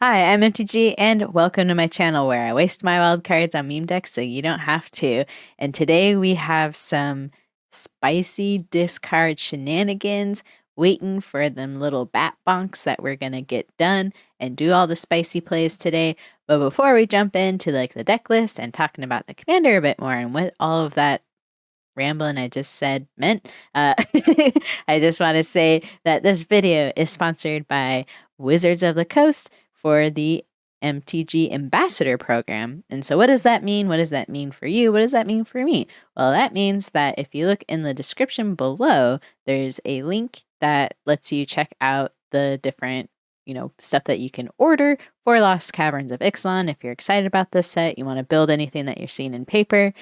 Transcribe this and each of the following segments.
Hi, I'm MTG, and welcome to my channel where I waste my wild cards on meme decks so you don't have to. And today we have some spicy discard shenanigans waiting for them little bat bonks that we're gonna get done and do all the spicy plays today. But before we jump into the deck list and talking about the commander a bit more and what all of that rambling I just said meant, I just want to say that this video is sponsored by Wizards of the Coast for the MTG Ambassador Program. And so what does that mean? What does that mean for you? What does that mean for me? Well, that means that if you look in the description below, there's a link that lets you check out the different stuff that you can order for Lost Caverns of Ixalan. If you're excited about this set, you want to build anything that you're seeing in paper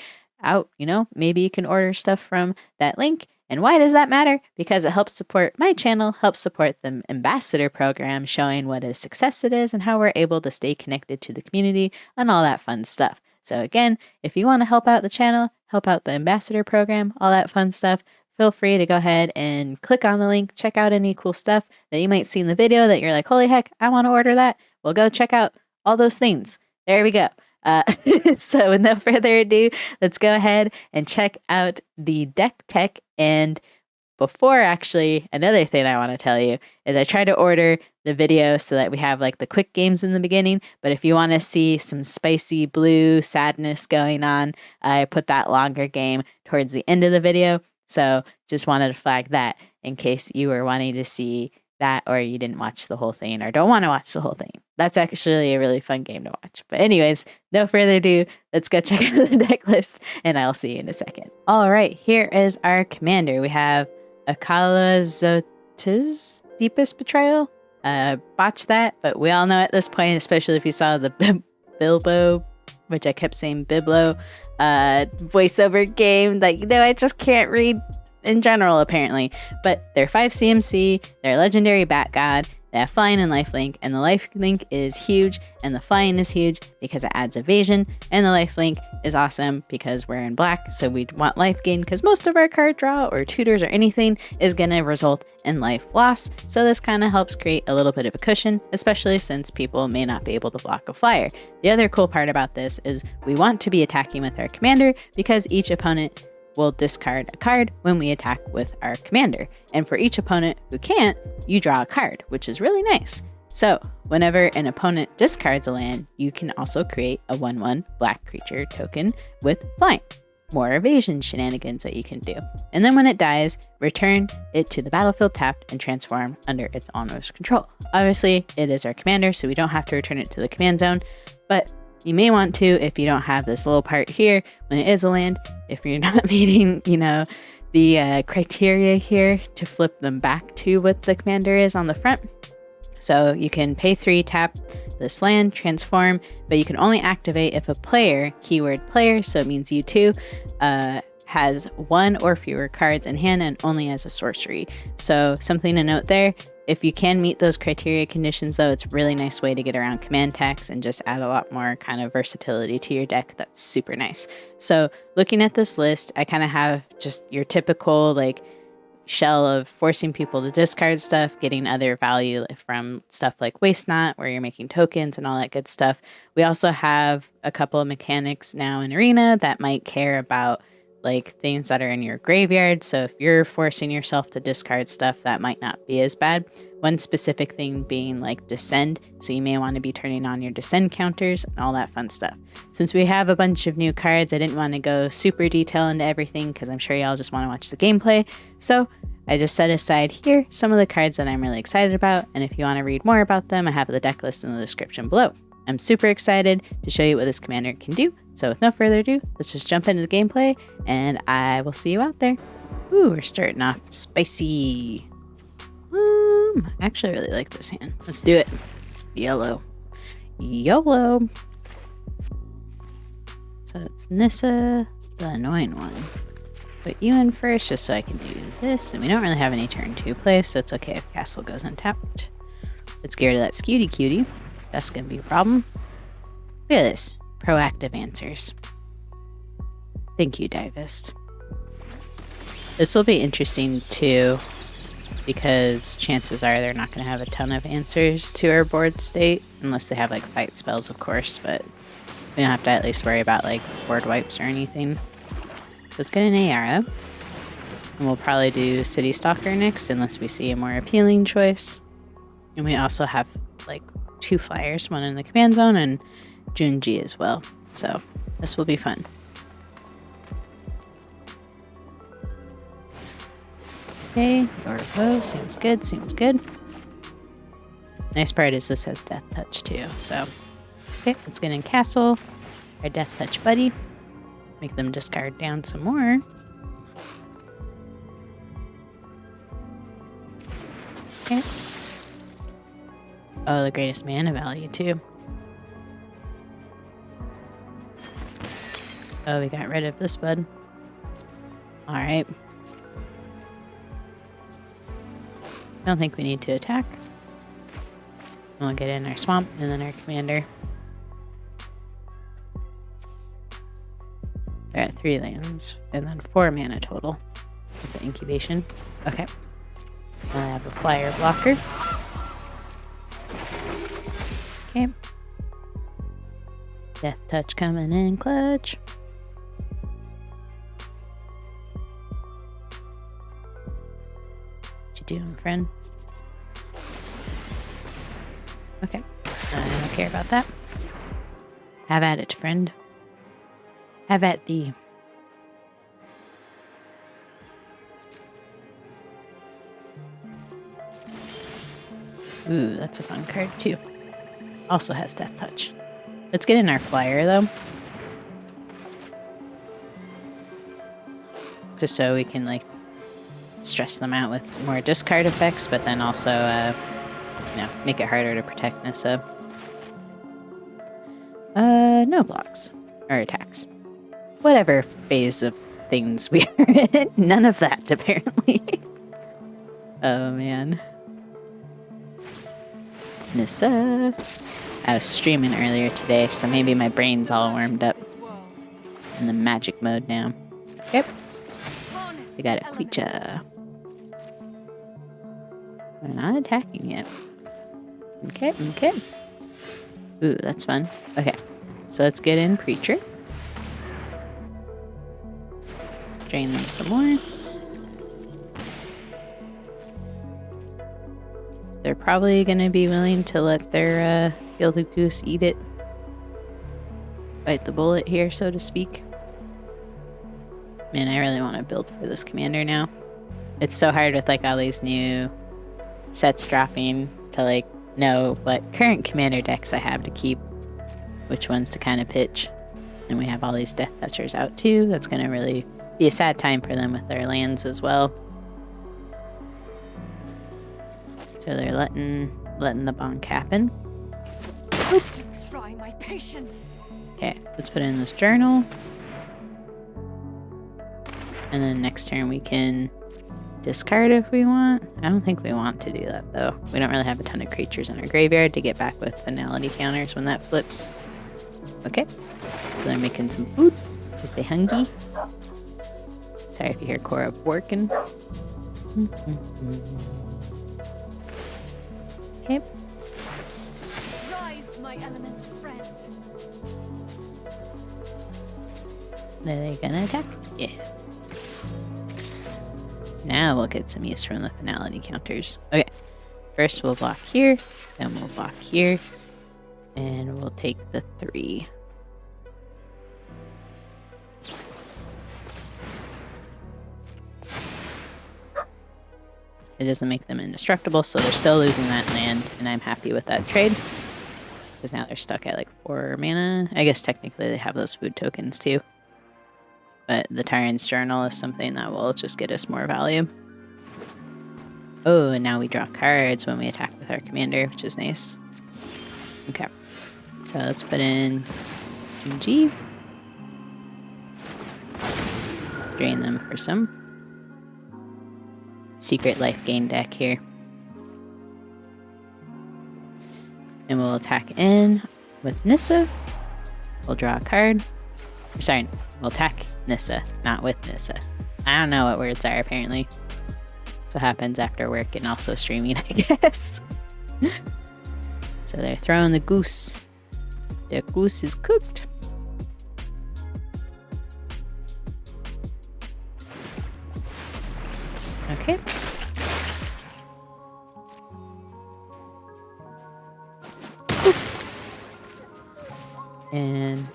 out, maybe you can order stuff from that link. And why does that matter? Because it helps support my channel, helps support the ambassador program, showing what a success it is and how we're able to stay connected to the community and all that fun stuff. So again, if you want to help out the channel, help out the ambassador program, all that fun stuff, feel free to go ahead and click on the link, check out any cool stuff that you might see in the video that you're like, holy heck, I want to order that. Well, go check out all those things. There we go. So with no further ado, let's go ahead and check out the deck tech. And before, actually, another thing I want to tell you is I try to order the video so that we have the quick games in the beginning. But if you want to see some spicy blue sadness going on, I put that longer game towards the end of the video. So just wanted to flag that in case you were wanting to see that, or you didn't watch the whole thing or don't want to watch the whole thing. That's actually a really fun game to watch. But anyways, no further ado, let's go check out the deck list and I'll see you in a second. All right, here is our commander. We have Aclazotz, Deepest Betrayal. Botched that, but we all know at this point, especially if you saw the Bilbo, which I kept saying Biblo, voiceover game that, I just can't read in general, apparently. But they're 5 CMC, they're a legendary bat god, they have flying and lifelink, and the lifelink is huge, and the flying is huge because it adds evasion, and the lifelink is awesome because we're in black, so we want life gain because most of our card draw or tutors or anything is going to result in life loss, so this kind of helps create a little bit of a cushion, especially since people may not be able to block a flyer. The other cool part about this is we want to be attacking with our commander because each opponent will discard a card when we attack with our commander. And for each opponent who can't, you draw a card, which is really nice. So whenever an opponent discards a land, you can also create a 1/1 black creature token with flying. More evasion shenanigans that you can do. And then when it dies, return it to the battlefield tapped and transform under its owner's control. Obviously, it is our commander, so we don't have to return it to the command zone, but you may want to if you don't have this little part here when it is a land, if you're not meeting, the criteria here to flip them back to what the commander is on the front. So you can pay 3, tap this land, transform, but you can only activate if a player, keyword player, so it means you too, has 1 or fewer cards in hand and only as a sorcery. So something to note there. If you can meet those criteria conditions, though, it's a really nice way to get around command tax and just add a lot more kind of versatility to your deck. That's super nice. So looking at this list, I kind of have just your typical shell of forcing people to discard stuff, getting other value from stuff like Waste Not, where you're making tokens and all that good stuff. We also have a couple of mechanics now in Arena that might care about things that are in your graveyard. So if you're forcing yourself to discard stuff, that might not be as bad. One specific thing being Descend. So you may want to be turning on your Descend counters and all that fun stuff. Since we have a bunch of new cards, I didn't want to go super detail into everything because I'm sure y'all just want to watch the gameplay. So I just set aside here some of the cards that I'm really excited about. And if you want to read more about them, I have the deck list in the description below. I'm super excited to show you what this commander can do. So with no further ado, let's just jump into the gameplay and I will see you out there. Ooh, we're starting off spicy. I actually really like this hand. Let's do it. Yellow. YOLO. So it's Nissa, the annoying one. Put you in first just so I can do this. And we don't really have any turn 2 play, so it's okay if castle goes untapped. Let's get rid of that Scutie Cutie. That's going to be a problem. Look at this. Proactive answers. Thank you, Divest. This will be interesting to because chances are they're not going to have a ton of answers to our board state, unless they have like fight spells, of course, but we don't have to at least worry about like board wipes or anything. Let's get an Ayara. And we'll probably do City Stalker next, unless we see a more appealing choice. And we also have like 2 flyers, one in the command zone and Junji as well. So this will be fun. Okay, or bow, seems good, seems good. Nice part is this has Death Touch too, so. Okay, let's get in Castle, our Death Touch buddy. Make them discard down some more. Okay. Oh, the greatest mana value too. Oh, we got rid of this bud. Alright. Don't think we need to attack. We'll get in our swamp and then our commander. They're at 3 lands and then 4 mana total with the incubation. Okay. I have a flyer blocker. Okay. Death Touch coming in clutch. What you doing, friend? Okay. I don't care about that. Have at it, friend. Have at thee. Ooh, that's a fun card too. Also has Death Touch. Let's get in our flyer though. Just so we can like stress them out with more discard effects, but then also you know, make it harder to protect Nissa. No blocks. Or attacks. Whatever phase of things we are in. None of that, apparently. Oh, man. Nissa. I was streaming earlier today, so maybe my brain's all warmed up. In the magic mode now. Yep. We got a creature. We're not attacking yet. Okay, okay. Ooh, that's fun. Okay, so let's get in creature. Drain them some more. They're probably going to be willing to let their Gilded Goose eat it. Bite the bullet here, so to speak. Man, I really want to build for this commander now. It's so hard with like all these new sets dropping to like know what current commander decks I have to keep, which ones to kind of pitch. And we have all these Death Touchers out too. That's going to really be a sad time for them with their lands as well. So they're letting the bonk happen. Try my patience. Okay, let's put in this journal. And then next turn we can discard if we want. I don't think we want to do that though. We don't really have a ton of creatures in our graveyard to get back with finality counters when that flips. Okay, so they're making some food because they hungry. Sorry if you hear Cora working. Okay. Rise, my elemental friend. Are they gonna attack? Yeah. Now we'll get some use from the finality counters. Okay. First we'll block here, then we'll block here, and we'll take the 3. It doesn't make them indestructible, so they're still losing that land, and I'm happy with that trade. Because now they're stuck at like 4 mana. I guess technically they have those food tokens too. But the Tyrant's Journal is something that will just get us more value. Oh, and now we draw cards when we attack with our commander, which is nice. Okay. So let's put in Junji. Drain them for some secret life gain deck here. And we'll attack in with Nissa. We'll draw a card. Sorry, we'll attack Nissa, not with Nissa. I don't know what words are, apparently. That's what happens after work and also streaming, I guess. So they're throwing the goose. The goose is cooked. Okay. And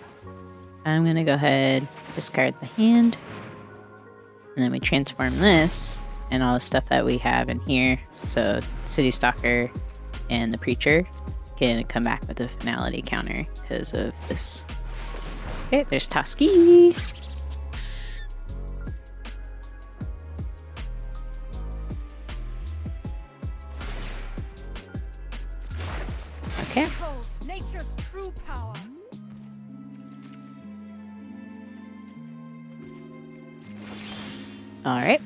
I'm gonna go ahead, discard the hand, and then we transform this and all the stuff that we have in here. So City Stalker and the Preacher can come back with a finality counter because of this. Okay, there's Toski. Okay. Behold nature's true power. Alright,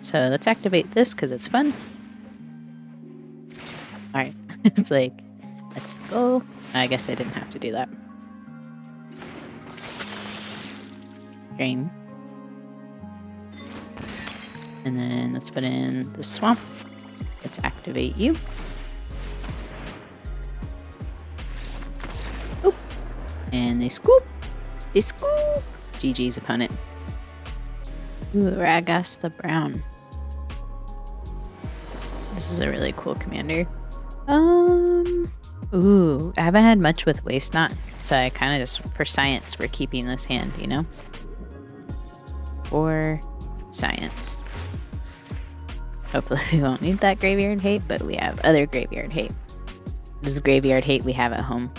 so let's activate this because it's fun. Alright, it's like, let's go. I guess I didn't have to do that. Drain. And then let's put in the swamp. Let's activate you. Oop. And they scoop. They scoop. GG's opponent. Ooh, Ragas the Brown. This is a really cool commander. Ooh, I haven't had much with Waste Not, so I kind of just, for science, we're keeping this hand, you know? For science. Hopefully we won't need that Graveyard Hate, but we have other Graveyard Hate. This is Graveyard Hate we have at home.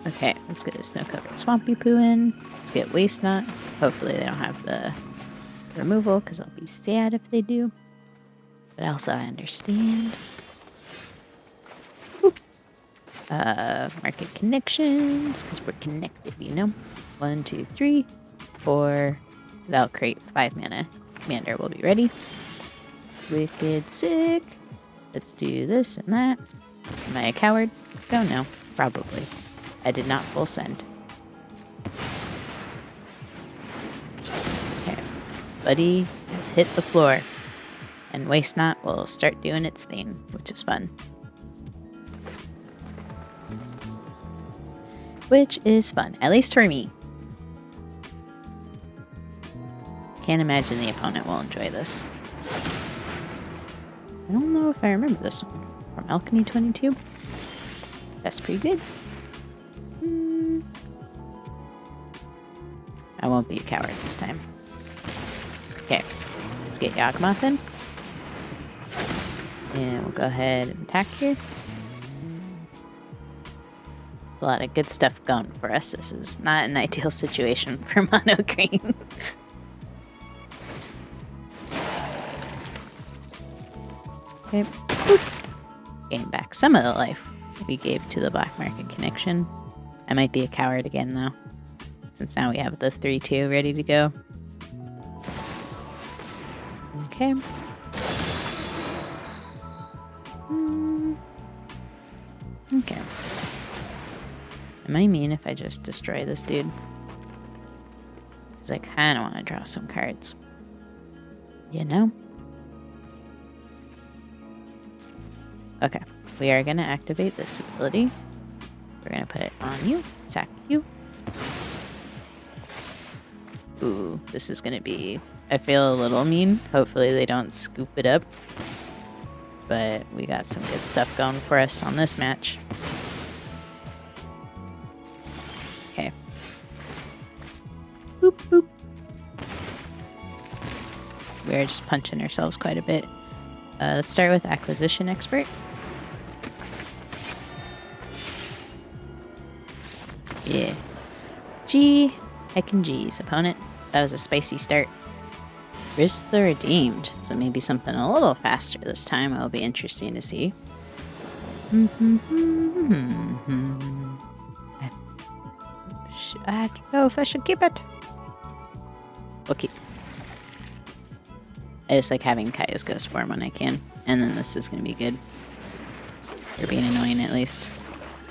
Okay, let's get a snow-covered Swampy Poo in. Let's get Waste Not. Hopefully they don't have the removal, because I'll be sad if they do. But also I understand. Boop. Market connections, because we're connected, you know? 1, 2, 3, 4. That'll create 5 mana. Commander will be ready. Wicked sick. Let's do this and that. Am I a coward? Don't know. Probably. I did not full send. Okay. Buddy has hit the floor. And Waste Not will start doing its thing, which is fun. Which is fun, at least for me. Can't imagine the opponent will enjoy this. I don't know if I remember this one. From Alchemy 22. That's pretty good. I won't be a coward this time. Okay, let's get Yawgmoth in. And we'll go ahead and attack here. A lot of good stuff going for us. This is not an ideal situation for mono green. Okay. Gain back some of the life we gave to the black market connection. I might be a coward again though, since now we have the 3-2 ready to go. Okay. Okay. Am I mean if I just destroy this dude? Because I kind of want to draw some cards. You know? Okay. We are going to activate this ability. We're going to put it on you. Sack you. Ooh, this is going to be... I feel a little mean. Hopefully they don't scoop it up. But we got some good stuff going for us on this match. Okay. Boop, boop. We're just punching ourselves quite a bit. Let's start with Acquisition Expert. Yeah. G. Heckin' G's, opponent. That was a spicy start. Risk the Redeemed. So maybe something a little faster this time. It'll be interesting to see. I don't know if I should keep it. We'll keep. I just like having Kaya's Ghost form when I can. And then this is going to be good. They're being annoying at least.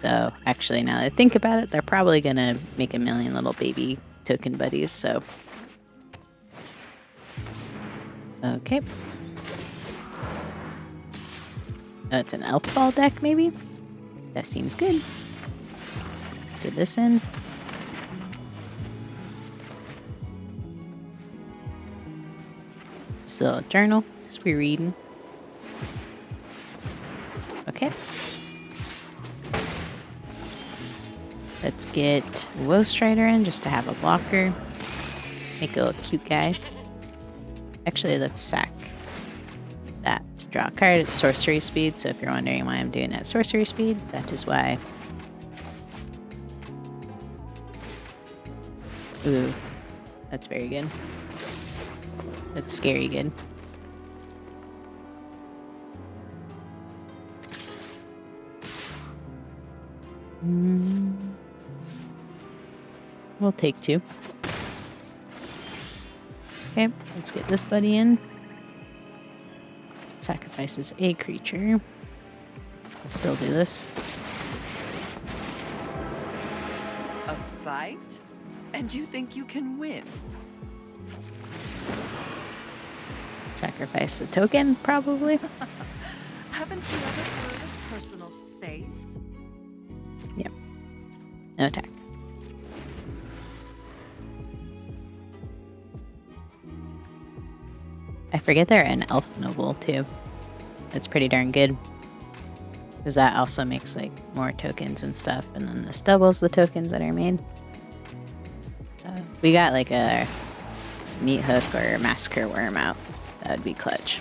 Though, actually, now that I think about it, they're probably going to make a million little baby token buddies, so... Okay. It's an elf ball deck, maybe? That seems good. Let's get this in. Still journal, because we're reading. Okay. Let's get Woe Strider in just to have a blocker. Make a little cute guy. Actually, let's sack that to draw a card. It's sorcery speed, so if you're wondering why I'm doing it at sorcery speed, that is why. Ooh, that's very good. That's scary good. We'll take 2. Okay, let's get this buddy in. Sacrifices a creature. Let's still do this. A fight? And you think you can win? Sacrifice a token, probably. Haven't you ever heard of personal space? Yep. No attack. I forget they're an elf noble too. It's pretty darn good. Because that also makes like more tokens and stuff. And then this doubles the tokens that are made. We got like a meat hook or massacre worm out. That would be clutch.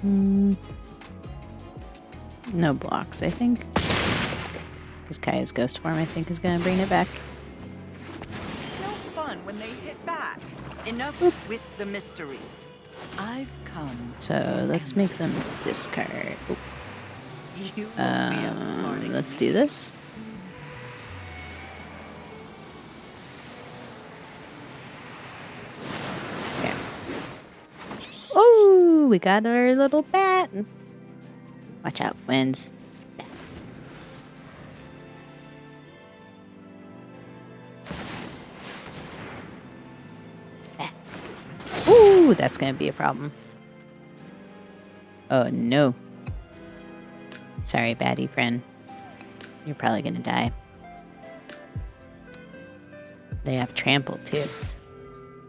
No blocks, I think. Because Kaya's ghost form, I think, is going to bring it back. It's no fun when they hit back. Enough with the mysteries. I've come. So let's make them discard. Oop. You won't be outsmarting Let's me. do this. Okay. Oh, we got our little bat. Watch out, wins. Ooh, that's gonna be a problem. Oh no. Sorry, baddie friend. You're probably gonna die. They have trample too.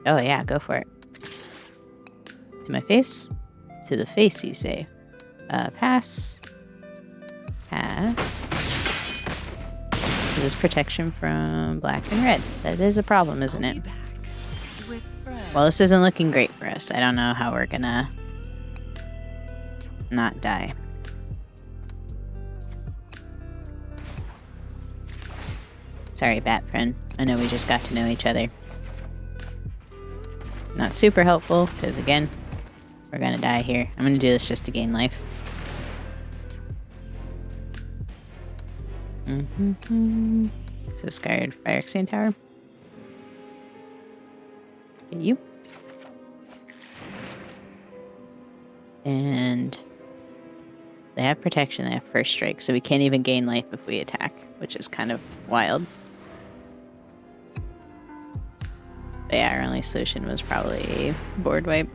Oh yeah, go for it. To my face? To the face, you say. Pass. Pass. This is protection from black and red. That is a problem, isn't I'll it? be back with friends. Well, this isn't looking great for us. I don't know how we're gonna not die. Sorry, bat friend. I know we just got to know each other. Not super helpful, because again, we're gonna die here. I'm gonna do this just to gain life. So discard Fire Exchange Tower. Get you. And they have protection, they have first strike, so we can't even gain life if we attack, which is kind of wild. But yeah, our only solution was probably board wipe.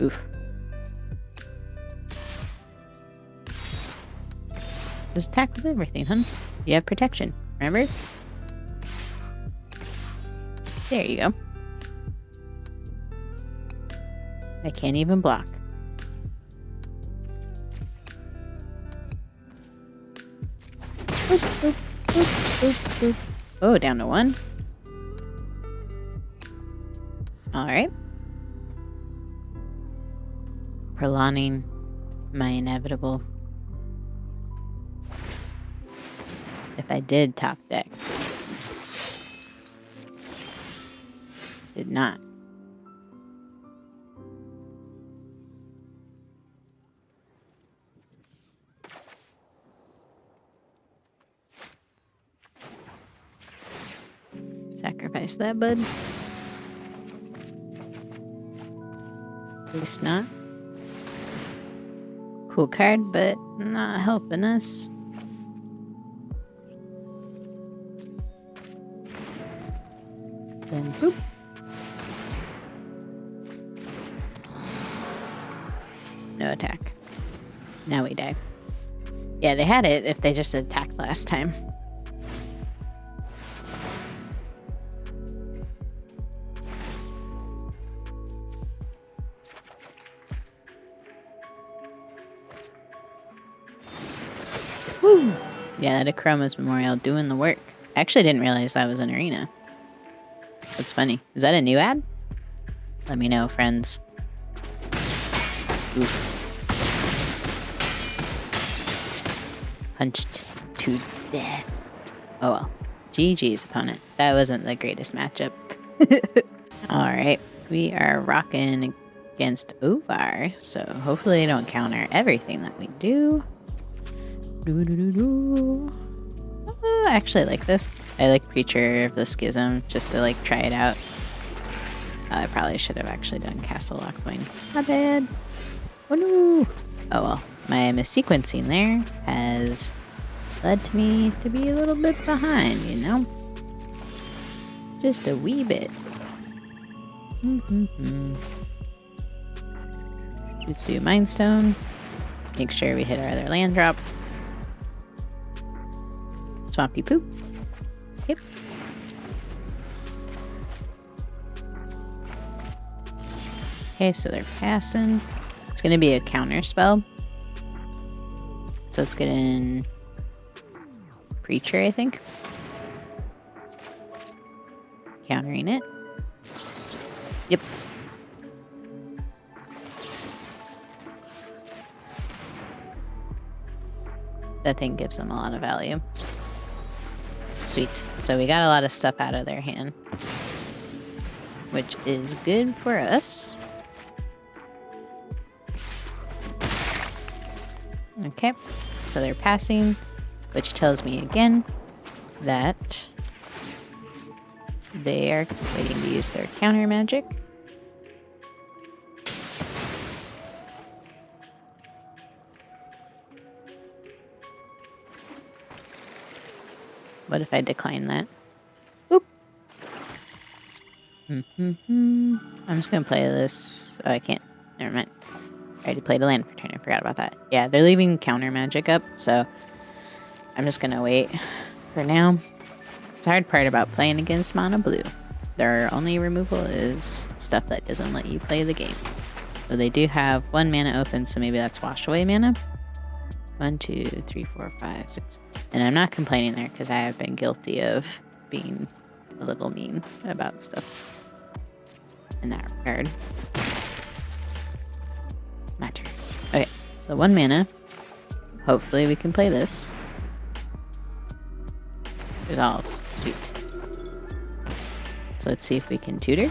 Oof. Just attack with everything, hun. You have protection, remember? There you go. I can't even block. Oop, oop, oop, oop, oop. Oh, down to 1. Alright. Prolonging my inevitable. If I did top deck. Did not. sacrifice that, bud. At least not. Cool card, but not helping us. Then boop. No attack. Now we die. Yeah, they had it if they just attacked last time. Woo! Yeah, that Chroma's Memorial doing the work. I actually didn't realize that was an arena. That's funny. Is that a new ad? Let me know, friends. Oof. Punched to death. Oh well. GG's, opponent. That wasn't the greatest matchup. Alright. We are rocking against Ovar, so hopefully they don't counter everything that we do. Oh, I actually like this. I like Preacher of the Schism just to like try it out. I probably should have actually done Castle Lockpoint. My bad. Oh no. Oh well. My missequencing there has led to me to be a little bit behind, you know? Just a wee bit. Let's do Mind Stone. Make sure we hit our other land drop. Swampy Poop. Yep. Okay, so they're passing. It's going to be a counter spell. So let's get in Preacher, I think. Countering it. Yep. That thing gives them a lot of value. Sweet. So we got a lot of stuff out of their hand, which is good for us. Okay, so they're passing, which tells me again that they are waiting to use their counter magic. What if I decline that? Oop. I'm just gonna play this. Oh, I can't. Never mind. I already played a land for turn. I forgot about that. Yeah, they're leaving counter magic up, so I'm just gonna wait for now. It's the hard part about playing against mono blue. Their only removal is stuff that doesn't let you play the game. So they do have 1 mana open, so maybe that's wash away mana. 1, 2, 3, 4, 5, 6. And I'm not complaining there because I have been guilty of being a little mean about stuff in that regard. My turn. Okay, so 1 mana. Hopefully we can play this. Resolves. Sweet. So let's see if we can tutor.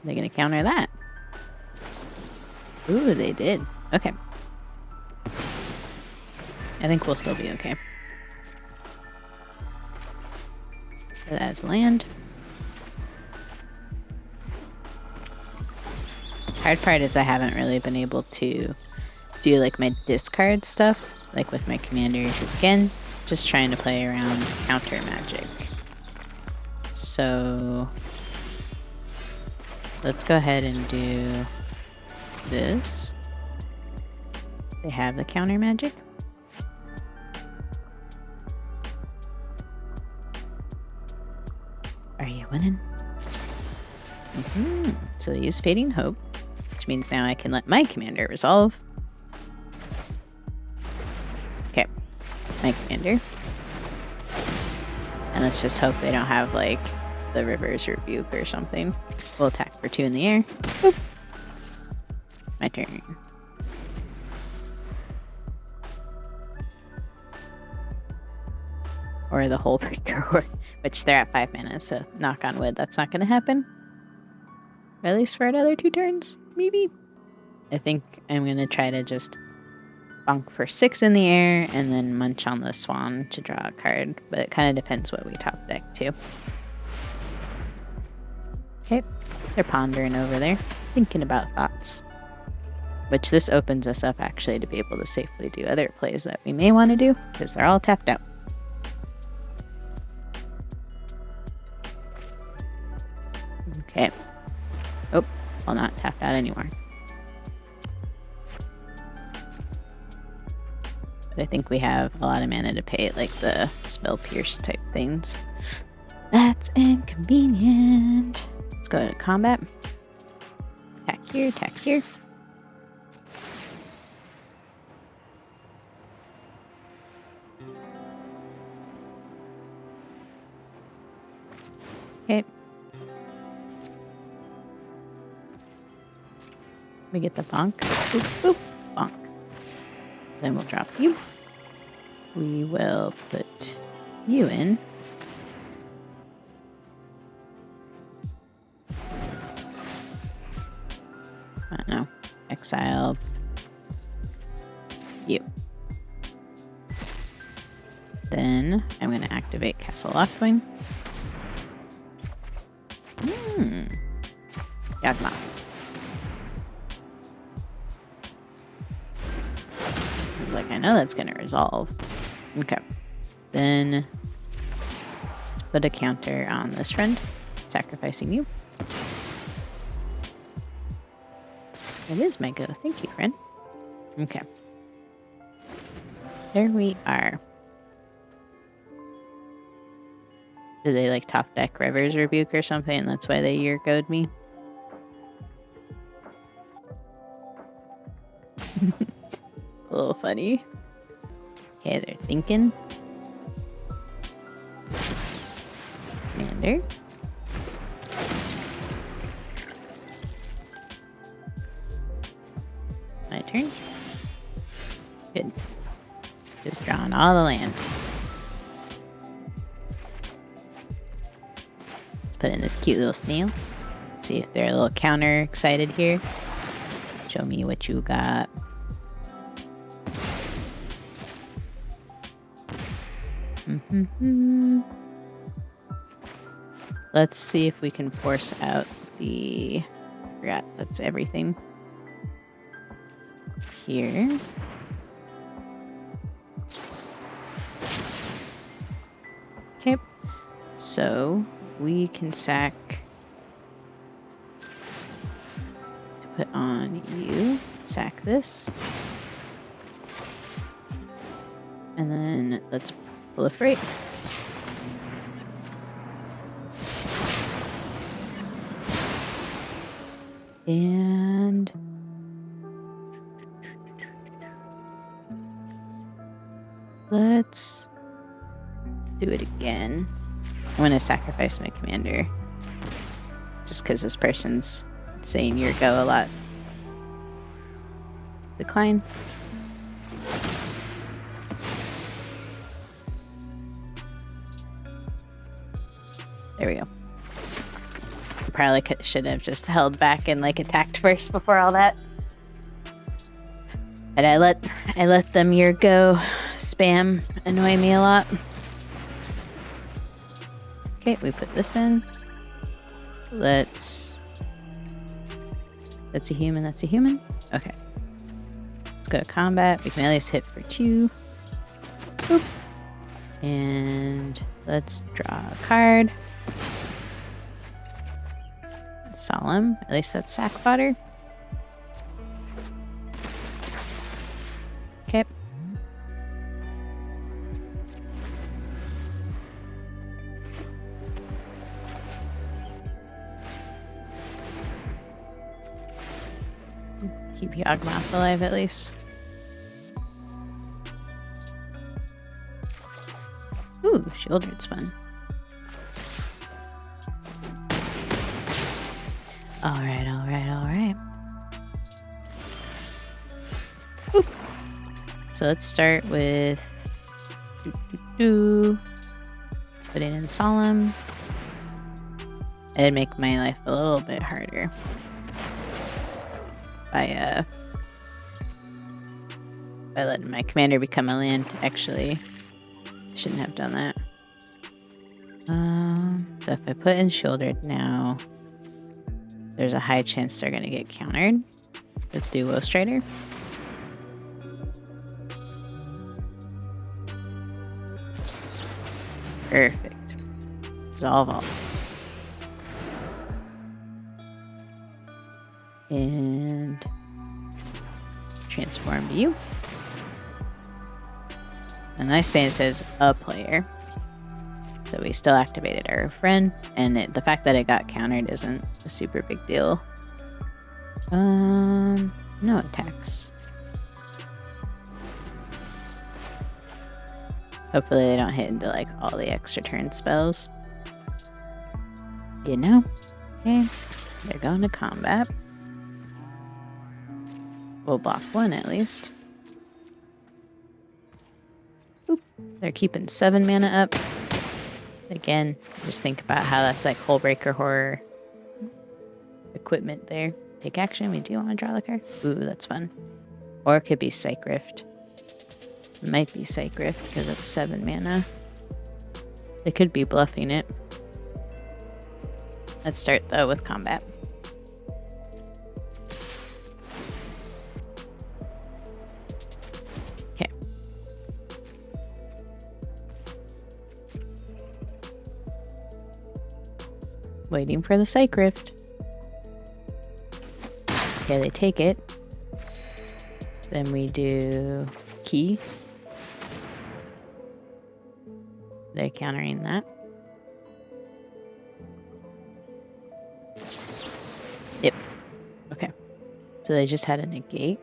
They're going to counter that. Ooh, they did. Okay. I think we'll still be okay. So that's land. Hard part is I haven't really been able to do like my discard stuff, like with my commander. Again, just trying to play around counter magic. So let's go ahead and do this. They have the counter magic. Are you winning? So they use Fading Hope, which means now I can let my commander resolve. Okay, my commander. And let's just hope they don't have like the River's Rebuke or something. We'll attack for 2 in the air. Boop. My turn. Or the whole Breaker, which they're at 5 mana, so knock on wood, that's not going to happen. At least for another 2 turns, maybe. I think I'm going to try to just bonk for 6 in the air, and then munch on the swan to draw a card. But it kind of depends what we top deck too. Okay, they're pondering over there, thinking about thoughts. Which this opens us up actually to be able to safely do other plays that we may want to do, because they're all tapped out. Okay. Oh, well, not tapped out anymore. But I think we have a lot of mana to pay, like the spell pierce type things. That's inconvenient. Let's go to combat. Attack here, attack here. Okay. We get the bonk. Boop, boop, bonk. Then we'll drop you. We will put you in. I don't know. Exile you. Then I'm going to activate Castle Loftwing. Yagma. Like, I know that's going to resolve. Okay. Then let's put a counter on this friend, sacrificing you. It is my go. Thank you, friend. Okay. There we are. Did they like top deck River's Rebuke or something? That's why they year-goed me. A little funny. Okay, they're thinking. Commander. My turn. Good. Just drawing all the land. Let's put in this cute little snail. See if they're a little counter excited here. Show me what you got. Let's see if we can force out the... Forgot, that's everything. Here. Okay. So, we can sack... to put on you. Sack this. And then let's proliferate. And let's do it again. I'm going to sacrifice my commander. Just because this person's saying your go a lot. Decline. There we go. Probably should have just held back and like attacked first before all that. But I let them your go spam annoy me a lot. Okay, we put this in. That's a human, that's a human. Okay. Let's go to combat. We can at least hit for 2. Boop. And let's draw a card. Solemn. At least that's sack fodder. Okay. Keep Yawgmoth alive at least. Ooh, Shieldred's fun. Alright, alright, alright. So let's start with put it in Solemn. It'd make my life a little bit harder by by letting my commander become a land. Actually, shouldn't have done that. So if I put in Shieldred now, there's a high chance they're gonna get countered. Let's do Woe Strider. Perfect. Resolve all. And transform to you. A nice thing it says a player. So we still activated our friend, and the fact that it got countered isn't a super big deal. No attacks. Hopefully they don't hit into like all the extra turn spells. You know? Okay. They're going to combat. We'll block one at least. Oop. They're keeping 7 mana up. Again, just think about how that's like Hullbreaker Horror equipment there. Take action. We do want to draw the card. Ooh, that's fun. Or it could be Psych Rift. It might be Psych Rift because it's 7 mana. They could be bluffing it. Let's start though with combat. Okay. Waiting for the Psych Rift. Okay, they take it. Then we do Key. They're countering that. Yep. Okay. So they just had a negate.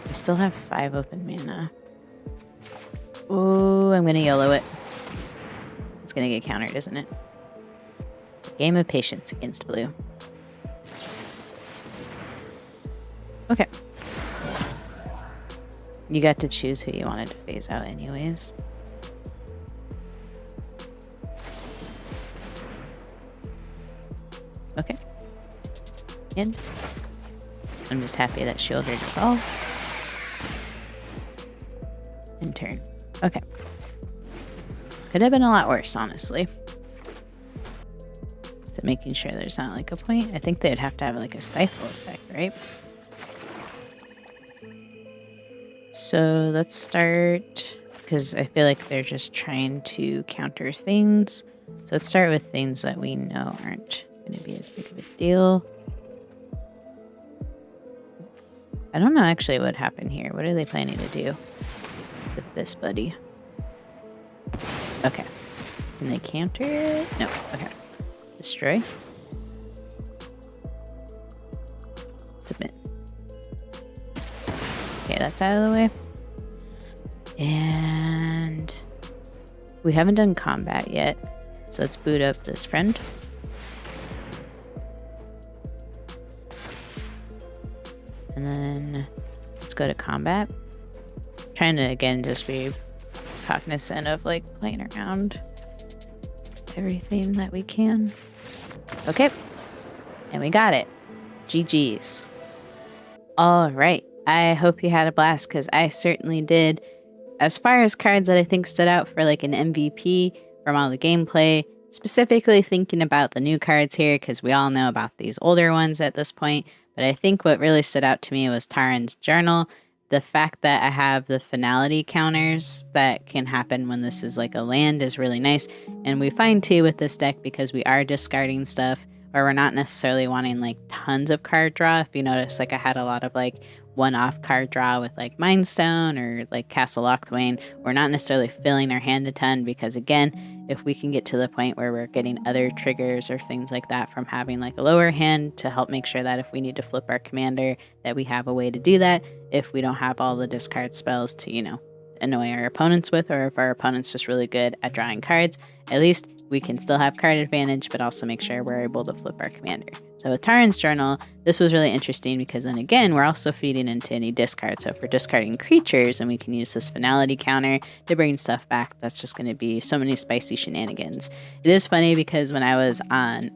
They still have 5 open mana. Oh, I'm gonna YOLO it. It's gonna get countered, isn't it? Game of patience against blue. Okay. You got to choose who you wanted to phase out anyways. Okay. And I'm just happy that Shieldred resolved. In turn. Okay. Could have been a lot worse, honestly. So making sure there's not like a point. I think they'd have to have like a stifle effect, right? So let's start, because I feel like they're just trying to counter things. So let's start with things that we know aren't going to be as big of a deal. I don't know actually what happened here. What are they planning to do with this buddy? Okay. Can they counter it? No. Okay. Destroy. Submit. Okay, that's out of the way. And we haven't done combat yet. So let's boot up this friend. And then let's go to combat. Trying to, again, just be cognizant of like playing around everything that we can. Okay. And we got it. GG's. All right. I hope you had a blast, because I certainly did. As far as cards that I think stood out for like an MVP from all the gameplay, specifically thinking about the new cards here, because we all know about these older ones at this point, but I think what really stood out to me was Taran's Journal. The fact that I have the finality counters that can happen when this is like a land is really nice. And we find too with this deck, because we are discarding stuff, or we're not necessarily wanting like tons of card draw. If you notice, like I had a lot of like one-off card draw with like Mind Stone or like Castle Lochthwain. We're not necessarily filling our hand a ton, because again, if we can get to the point where we're getting other triggers or things like that from having like a lower hand to help make sure that if we need to flip our commander, that we have a way to do that if we don't have all the discard spells to, you know, annoy our opponents with, or if our opponent's just really good at drawing cards, at least we can still have card advantage, but also make sure we're able to flip our commander. So with Taran's Journal, this was really interesting, because then again, we're also feeding into any discard. So if we're discarding creatures and we can use this finality counter to bring stuff back, that's just going to be so many spicy shenanigans. It is funny because when I was on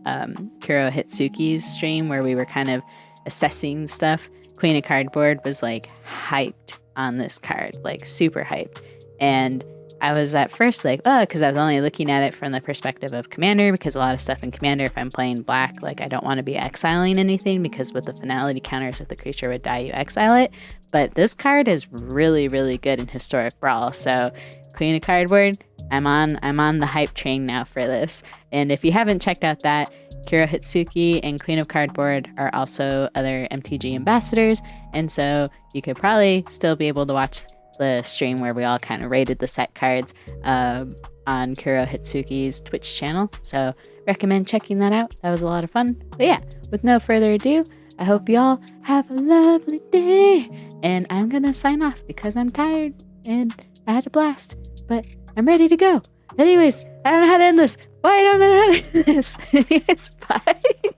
Kuro Hitsuki's stream, where we were kind of assessing stuff, Queen of Cardboard was like hyped on this card, like super hyped. And I was at first like, oh, because I was only looking at it from the perspective of Commander, because a lot of stuff in Commander, if I'm playing black, like I don't want to be exiling anything, because with the finality counters, if the creature would die, you exile it. But this card is really, really good in Historic Brawl. So Queen of Cardboard, I'm on the hype train now for this. And if you haven't checked out that, Kuro Hitsuki and Queen of Cardboard are also other MTG ambassadors. And so you could probably still be able to watch the stream where we all kind of rated the set cards on Kuro Hitsuki's Twitch channel. So recommend checking that out. That was a lot of fun. But yeah, with no further ado, I hope y'all have a lovely day. And I'm going to sign off because I'm tired and I had a blast. But I'm ready to go. Anyways, I don't know how to end this. Why don't I know how to end this? Anyways, bye.